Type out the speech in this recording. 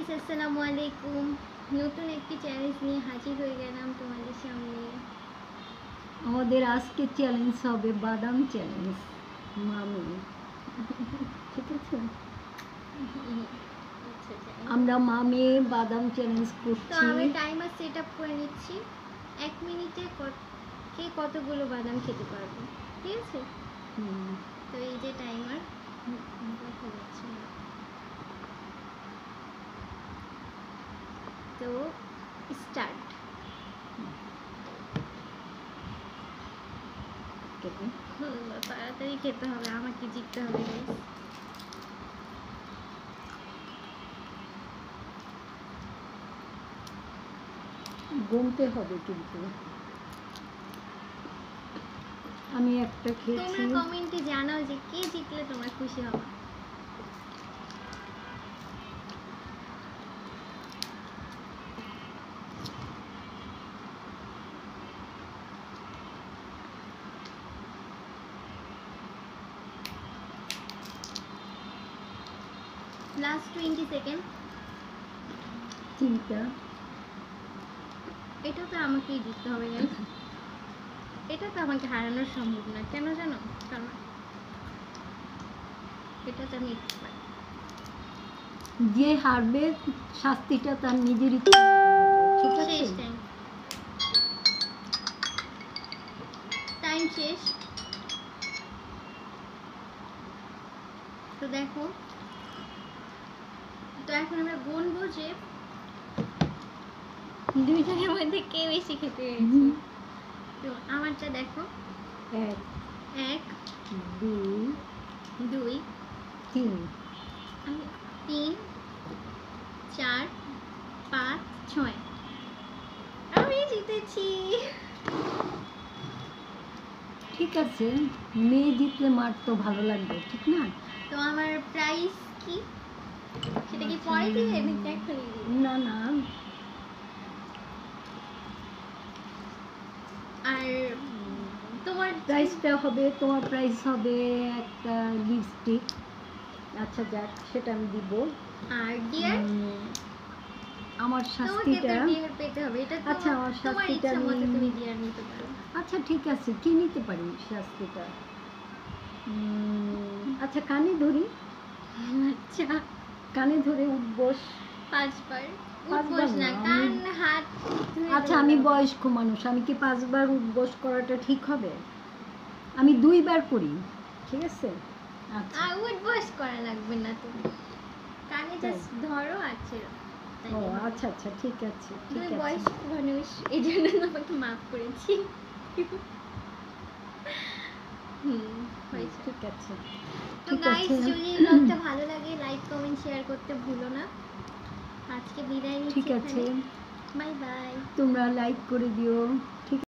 Guys, আসসালামু আলাইকুম। নতুন একটি চ্যালেঞ্জ নিয়ে হাজির হয়ে গেলাম তোমাদের সামনে। আমাদের আজকে চ্যালেঞ্জ হবে বাদাম চ্যালেঞ্জ। মামি ঠিক আছে, আমরা মামি বাদাম চ্যালেঞ্জ তো করছি। আমি টাইমার সেট আপ করে নিচ্ছি। 1 মিনিটে কে কতগুলো বাদাম খেতে পারবে, ঠিক আছে? তো এই যে টাইমার দেখা যাচ্ছে না, তো স্টার্ট। তাড়াতাড়ি খেতে হবে, আমাকে জিততে হবে গাইস। গুনতে হবে কিন্তু আমি একটা খেয়েছি। তোমরা কমেন্টে জানাও যে কে জিতলে তোমরা খুশি হবে। Last 20 second. চিন্তা এটা তো আমাকেই জিততে হবে গাইস। এটা তো আমাকে হারানো সম্ভব না, কেন জানো? কারণ এটা তো আমি যে হারবে শাস্তিটা তার নিজেরই, ঠিক আছে? টাইম শেষ। তো দেখো, তো এখন আমরা গুনবো যে দুইজনের মধ্যে কে বেশি খেতে পেরেছে। তো আমারটা দেখো, 1 2 2 3 3 4 5 6 আমি জিতেছি। ঠিক আছে, মেয়ে জিতলে মার তো ভালো লাগবে, ঠিক না? তো আমার প্রাইস কি, সেটা কি পরে দিবে নাকি এখনই দিবে? না না, আর তোমার প্রাইসটা হবে, তোমার প্রাইস হবে একটা লিপস্টিক। আচ্ছা যাক, সেটা আমি দিব। আর ডিয়ার আমার শাস্তিটা ডিয়ার পেতে হবে। এটা তো আচ্ছা, আমার শাস্তিটা তুমি ডিয়ার নিতে পারো। আচ্ছা ঠিক আছে, কি নিতে পারি শাস্তিটা? আচ্ছা কানে ধরি। আচ্ছা, কানে ধরে উঠবস 5 বার। উঠবস না, কান হাত। আচ্ছা আমি বয়স্ক মানুষ, আমি কি 5 বার উঠবস করাটা ঠিক হবে? আমি 2 বার করি, ঠিক আছে? আচ্ছা, উঠবস করা লাগবে না, তুমি কানে জাস্ট ধরো আছে। ও আচ্ছা আচ্ছা, ঠিক আছে ঠিক তুমি আছে। বয়স্ক মানুষ, এই জন্য তোমাকে মাফ করেছি। হয়েছে, ঠিক আছে। তো গাইস, যদি ব্লগটা ভালো লাগে লাইক কমেন্ট শেয়ার করতে ভুলো না। আজকে বিদায় নিচ্ছি, ঠিক আছে, বাই বাই। তোমরা লাইক করে দিও। ঠিক